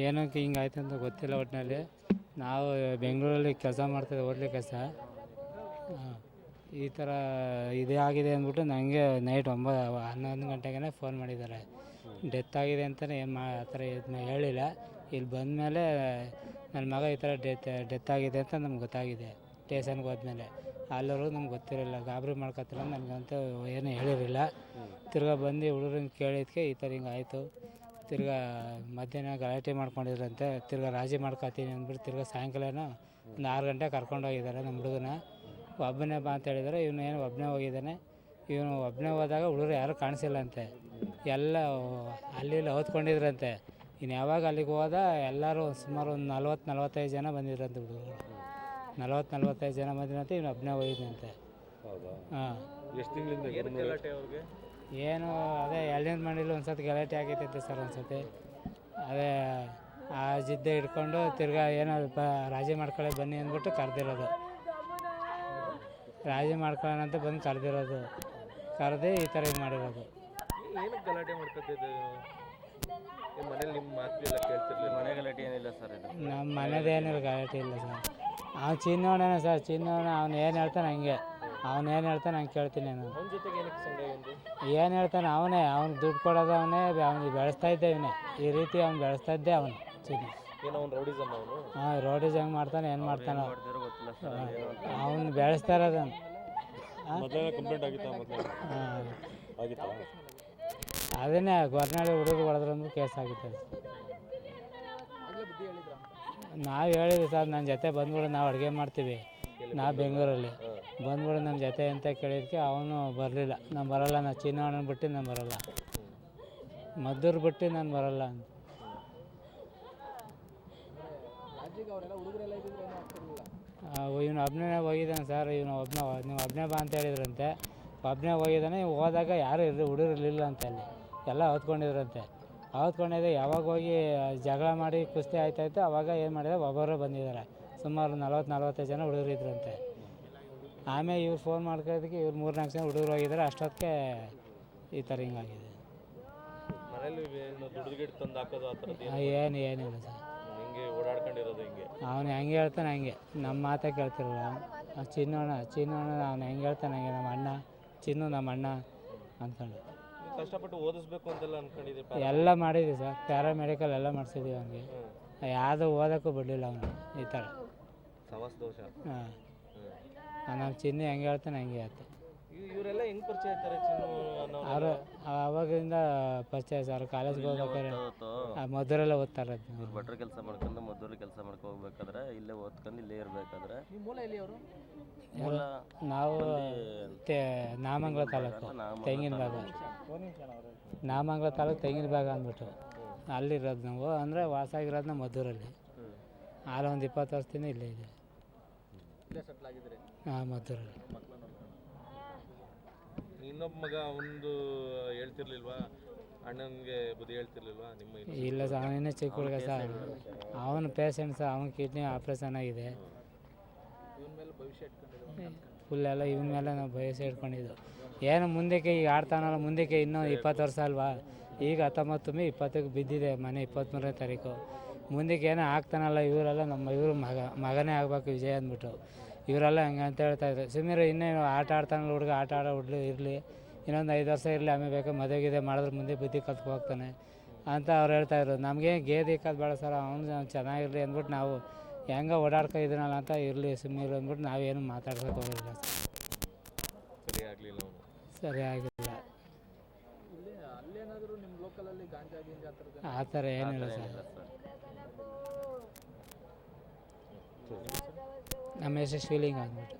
ಏನಕ್ಕೆ ಹಿಂಗಾಯ್ತು ಅಂತ ಗೊತ್ತಿಲ್ಲ. ಒಟ್ಟಿನಲ್ಲಿ ನಾವು ಬೆಂಗಳೂರಲ್ಲಿ ಕೆಲಸ ಮಾಡ್ತಿದ್ದೆ, ಹೋಟ್ಲ್ ಕೆಲಸ. ಈ ಥರ ಇದೇ ಆಗಿದೆ ಅಂದ್ಬಿಟ್ಟು ನನಗೆ ನೈಟ್ 11 ಗಂಟೆಗೆ ಫೋನ್ ಮಾಡಿದ್ದಾರೆ. ಡೆತ್ ಆಗಿದೆ ಅಂತಲೇ ಆ ಥರ ಹೇಳಿಲ್ಲ. ಇಲ್ಲಿ ಬಂದಮೇಲೆ ನನ್ನ ಮಗ ಈ ಥರ ಡೆತ್ ಆಗಿದೆ ಅಂತ ನಮ್ಗೆ ಗೊತ್ತಾಗಿದೆ. ಸ್ಟೇಷನ್ಗೆ ಹೋದ್ಮೇಲೆ ಅಲ್ಲಿವರೆಗೂ ನಮ್ಗೆ ಗೊತ್ತಿರಲಿಲ್ಲ. ಗಾಬರಿ ಮಾಡ್ಕೊತಿಲ್ಲ, ನನಗಂತೂ ಏನೂ ಹೇಳಿರಲಿಲ್ಲ. ತಿರ್ಗಾ ಬಂದು ಹುಡುಗರನ್ನ ಕೇಳಿದ್ದಕ್ಕೆ ಈ ಥರ ಹಿಂಗಾಯಿತು. ತಿರ್ಗಾ ಮಧ್ಯಾಹ್ನ ಗಲಾಟೆ ಮಾಡ್ಕೊಂಡಿದ್ರಂತೆ. ತಿರ್ಗಾ ರಾಜಿ ಮಾಡ್ಕೊತೀನಿ ಅಂದ್ಬಿಟ್ಟು ತಿರ್ಗಾ ಸಾಯಂಕಾಲನೂ ಒಂದು 6 ಗಂಟೆಗೆ ಕರ್ಕೊಂಡೋಗಿದ್ದಾರೆ ನಮ್ಮ ಹುಡುಗನ. ಒಬ್ಬನೇ ಬಾ ಅಂತ ಹೇಳಿದರೆ ಇವನು ಏನು ಒಬ್ಬನೇ ಹೋಗಿದ್ದಾನೆ. ಇವನು ಒಬ್ಬನೇ ಹೋದಾಗ ಹುಡುಗರು ಯಾರೂ ಕಾಣಿಸಿಲ್ಲಂತೆ. ಎಲ್ಲ ಅಲ್ಲಿ ಓದ್ಕೊಂಡಿದ್ರಂತೆ. ಇನ್ನು ಯಾವಾಗ ಅಲ್ಲಿಗೆ ಹೋದ ಎಲ್ಲರೂ ಸುಮಾರು ಒಂದು 40-45 ಜನ ಬಂದಿದ್ರಂತೆ ಹುಡುಗರು. 40-45 ಜನ ಬಂದಿರಂತೆ. ಇವನು ಒಬ್ಬನೇ ಹೋಗಿದ್ದಂತೆ. ಹಾಂ, ಎಷ್ಟು ತಿಂಗಳಿಂದ ಗಲಾಟೆ ಅವ್ರಿಗೆ? ಏನು ಅದೇ ಎಳ್ನೀರು ಮಂಡಿಲಿ ಒಂದು ಸತಿ ಗಲಾಟೆ ಆಗೈತೈತೆ ಸರ್. ಒಂದು ಸತಿ ಅದೇ ಆ ಜಿದ್ದೆ ಹಿಡ್ಕೊಂಡು ತಿರ್ಗಾ ಏನೋ ರಾಜಿ ಮಾಡ್ಕೊಳ್ಳಿ ಬನ್ನಿ ಅಂದ್ಬಿಟ್ಟು ಕರೆದಿರೋದು. ರಾಜಿ ಮಾಡ್ಕೊಳ್ಳೋಣ ಅಂತ ಬಂದು ಕರೆದಿರೋದು. ಕರೆದು ಈ ಥರ ಇದು ಮಾಡಿರೋದು. ಏನಕ್ಕೆ ಗಲಾಟೆ ಮಾಡ್ಕೊತಿದ್ದೆ ಮನೇಲಿ? ನಿಮ್ಮ ಮಾತೆಲ್ಲ ಕೇಳ್ತಿರ್ಲಿಲ್ಲ? ಮನೆ ಗಲಾಟೆ ಏನಿಲ್ಲ ಸರ್, ಇದು ನಮ್ಮ ಮನೆದೇನಿಲ್ಲ, ಗಲಾಟೆ ಇಲ್ಲ ಸರ್. ಅವ್ನು ಚಿನ್ನೋಣನ ಸರ್, ಚಿನ್ನೋಣ. ಅವ್ನು ಏನು ಹೇಳ್ತಾನೆ ಹಂಗೆ, ಅವ್ನು ಏನು ಹೇಳ್ತಾನೆ ಹಂಗೆ ಕೇಳ್ತೀನಿ ನಾನು. ಅವನ ಜೊತೆಗೆ ಏನಕ್ಕೆ ಸಂದೇಹ ಒಂದು? ಏನು ಹೇಳ್ತಾನೆ ಅವನೇ, ಅವ್ನಿಗೆ ದುಡ್ಡು ಕೊಡೋದು ಅವನೇ, ಅವ್ನಿಗೆ ಬೆಳೆಸ್ತಾ ಇದ್ದೆ ಇವನೇ. ಈ ರೀತಿ ಅವ್ನು ಬೆಳೆಸ್ತಾ ಇದ್ದೆ ಅವನು ಚಿನ್ನ. ಏನೋ ಒಂದು ರೌಡಿಸಮ್ ಅವನು. ಹಾಂ, ರೋಡಿಸ್ ಹೆಂಗೆ ಮಾಡ್ತಾನೆ, ಏನು ಮಾಡ್ತಾನೆ ಅವ್ನು ಬೆಳೆಸ್ತಾ ಇರೋದು. ಕಂಪ್ಲೇಂಟ್ ಆಗಿತ್ತಾ? ಹಾಂ ಆಗಿತ್ತಾ? ಅದನ್ನೇ ಗೊರ್ನಾಳಿ ಹುಡುಗರು ಹೊಡೆದ್ರು ಅಂದ್ರೂ ಕೇಸ್ ಆಗುತ್ತೆ. ನಾವು ಹೇಳಿದ್ವಿ ಸರ್, ನನ್ನ ಜೊತೆ ಬಂದ್ಬಿಡು, ನಾವು ಅಡುಗೆ ಮಾಡ್ತೀವಿ, ನಾವು ಬೆಂಗಳೂರಲ್ಲಿ ಬಂದ್ಬಿಡು ನನ್ನ ಜೊತೆ ಅಂತ ಕೇಳಿದ್ದಕ್ಕೆ ಅವನು ಬರಲಿಲ್ಲ. ನಾನು ಬರೋಲ್ಲ, ನಾನು ಚಿನ್ನವಣ್ಣನ ಬಿಟ್ಟು ನಾನು ಬರೋಲ್ಲ, ಮದ್ದೂರು ಬಿಟ್ಟು ನಾನು ಬರೋಲ್ಲ ಅಂತ. ಇವನು ಒಬ್ಬನೇ ಹೋಗಿದ್ದಾನೆ ಸರ್. ನೀವು ಒಬ್ಬನೇ ಬಾ ಅಂತ ಹೇಳಿದ್ರಂತೆ. ಒಬ್ಬನೇ ಹೋಗಿದ್ದಾನೆ. ಹೋದಾಗ ಯಾರು ಹುಡುಗರು ಇರಲಿಲ್ಲ ಅಂತ. ಅಲ್ಲಿ ಎಲ್ಲ ಹೊತ್ಕೊಂಡಿದ್ರಂತೆ. ಹೊತ್ಕೊಂಡಿದ್ದೆ ಯಾವಾಗ ಹೋಗಿ ಜಗಳ ಮಾಡಿ ಕುಸ್ತಿ ಆಯ್ತಾಯಿತು. ಆವಾಗ ಏನು ಮಾಡಿದೆ, ಒಬ್ಬರು ಬಂದಿದ್ದಾರೆ. ಸುಮಾರು 40-45 ಜನ ಹುಡುಗರು ಇದ್ರಂತೆ. ಆಮೇಲೆ ಇವ್ರು ಫೋನ್ ಮಾಡ್ಕೊಳ್ಳೋದಕ್ಕೆ ಇವ್ರು 3-4 ಜನ ಹುಡುಗರು ಹೋಗಿದ್ದಾರೆ. ಅಷ್ಟೊತ್ತಿಗೆ ಈ ಥರ ಹಿಂಗಾಗಿದೆ. ಏನಿಲ್ಲ ಸರ್, ಓಡಾಡ್ಕೊಂಡಿರೋದು ಹಿಂಗೆ. ಅವನು ಹೆಂಗೆ ಹೇಳ್ತಾನೆ ಹಂಗೆ, ನಮ್ಮ ಮಾತೇ ಕೇಳ್ತಿರಲ್ಲ. ಚಿನ್ನೋಣ ಅವನು ಹೆಂಗೆ ಹೇಳ್ತಾನೆ ಹಂಗೆ, ನಮ್ಮ ಅಣ್ಣ ಚಿನ್ನು, ನಮ್ಮ ಅಣ್ಣ ಅಂದ್ಕೊಂಡು. ಕಷ್ಟಪಟ್ಟು ಓದಿಸ್ಬೇಕು ಅಂತೆಲ್ಲ ಅಂದ್ಕೊಂಡಿದ್ದೆ? ಎಲ್ಲ ಮಾಡಿದ್ವಿ ಸರ್, ಪ್ಯಾರಾಮೆಡಿಕಲ್ ಎಲ್ಲ ಮಾಡಿಸಿದ್ವಿ. ಅವನಿಗೆ ಯಾವುದೂ ಓದೋಕ್ಕೂ ಬಿಡಲಿಲ್ಲ ಅವನು. ಈ ಥರ ಸಮಸ್ತ ದೋಷ. ಹಾಂ, ನಮ್ಮ ಚಿನ್ನು ಹೆಂಗೆ ಹೇಳ್ತಾನೆ ಹಂಗೆ ಆಯ್ತು. ಇವರೆಲ್ಲ ಹೆಂಗೆ ಪರಿಚಯ ಆಗ್ತಾರೆ? ಚಿನ್ನು ಅವರು ಆವಾಗಿಂದ ಪರಿಚಯ ಸರ್. ಕಾಲೇಜ್ಗೆ ಹೋಗ್ಬೇಕಾದ್ರೆ ಮದ್ದೂರಲ್ಲೇ ಓದ್ತಾರೆ. ಇವ್ರು ಭಟ್ರ ಕೆಲಸ ಮಾಡ್ಕೊಂಡು ಮದ್ದೂರಲ್ಲಿ ಕೆಲಸ ಮಾಡ್ಕೊ ಹೋಗ್ಬೇಕಾದ್ರೆ ಇಲ್ಲೇ ಓದ್ಕೊಂಡು ಇಲ್ಲೇ ಇರಬೇಕಾದ್ರೆ ನಾವು ನಾಮಂಗಲ ತಾಲೂಕು ತೆಂಗಿನ ಭಾಗ, ನಾಮಂಗಲ ತಾಲೂಕು ತೆಂಗಿನ ಭಾಗ ಅಂದ್ಬಿಟ್ಟು ಅಲ್ಲಿರೋದು ನಾವು. ಅಂದರೆ ವಾಸ ಆಗಿರೋದನ್ನ ಮದ್ದೂರಲ್ಲಿ. ಅಲ್ಲಿ ಒಂದು 20 ವರ್ಷದಿಂದ ಇಲ್ಲೇ ಇದೆ. ಹಾಂ, ಮದ್ದೂರಲ್ಲಿ. ಇನ್ನೊಬ್ಬ ಮಗ ಒಂದು ಹೇಳ್ತಿರ್ಲಿಲ್ವಾ? ಅಣ್ಣನಿಗೆ ಬುದ್ಧಿ ಹೇಳ್ತಿರ್ಲಿಲ್ವಾ? ನಿಮ್ಮ ಇಲ್ಲ ಸರ್, ಅವನಿನ್ನೇ ಚಿಕ್ಕ ಹುಡುಗ ಸರ್. ಅವನು ಪೇಷಂಟ್ ಸರ್. ಅವನ ಕಿಡ್ನಿ ಆಪ್ರೇಷನ್ ಆಗಿದೆ. ಫುಲ್ ಎಲ್ಲ ಇವನ ಮೇಲೆ ನಾವು ಭವಿಷ್ಯ ಇಟ್ಕೊಂಡಿದ್ದು. ಏನು ಮುಂದಕ್ಕೆ ಈಗ ಆಡ್ತಾನಲ್ಲ, ಮುಂದಕ್ಕೆ ಇನ್ನೂ 20 ವರ್ಷ ಅಲ್ವಾ. ಈಗ 19 ಮೇ 20ಕ್ಕೆ ಬಿದ್ದಿದೆ ಮನೆ, 23ನೇ ತಾರೀಕು. ಮುಂದಕ್ಕೆ ಏನೋ ಆಗ್ತಾನಲ್ಲ, ಇವರೆಲ್ಲ ಇವರು ಮಗನೇ ಆಗಬೇಕು ವಿಜಯ್ ಅಂದ್ಬಿಟ್ಟು ಇವರೆಲ್ಲ ಹಂಗೆ ಅಂತ ಹೇಳ್ತಾಯಿದ್ರು. ಸುಮ್ಮನೆ ಇನ್ನೇನು ಆಟ ಆಡ್ತಾನಲ್ಲ ಹುಡುಗ, ಆಟ ಆಡೋ ಹುಡುಗ ಇರಲಿ, ಇನ್ನೊಂದು 5 ವರ್ಷ ಇರಲಿ, ಆಮೇಲೆ ಬೇಕಾದ್ರೆ ಮದುವೆಗಿದೆ ಮಾಡಿದ್ರೆ ಮುಂದೆ ಬುದ್ಧಿ ಕಲ್ತ್ಕೊ ಹೋಗ್ತಾನೆ ಅಂತ ಅವ್ರು ಹೇಳ್ತಾಯಿದ್ರು. ನಮಗೆ ಗೇದಿ ಕಲ್ತು ಬೇಡ ಸರ್, ಅವ್ನು ಚೆನ್ನಾಗಿರಲಿ ಅಂದ್ಬಿಟ್ಟು ನಾವು ಹೆಂಗೆ ಓಡಾಡ್ಕೊ ಇದ್ದೀನಲ್ಲ ಅಂತ ಇರಲಿ ಸುಮ್ಮನೆ ಅಂದ್ಬಿಟ್ಟು ನಾವೇನು ಮಾತಾಡ್ಸೋಕೆ ಹೋಗಿಲ್ಲ ಸರ್. ಸರಿ ಆಗಿಲ್ಲ. ಆ ಥರ ಏನಿಲ್ಲ ಸರ್. ನಮ್ಮ ಹೆಸರು ಶಿವಲಿಂಗ ಅಂದ್ಬಿಟ್ಟು.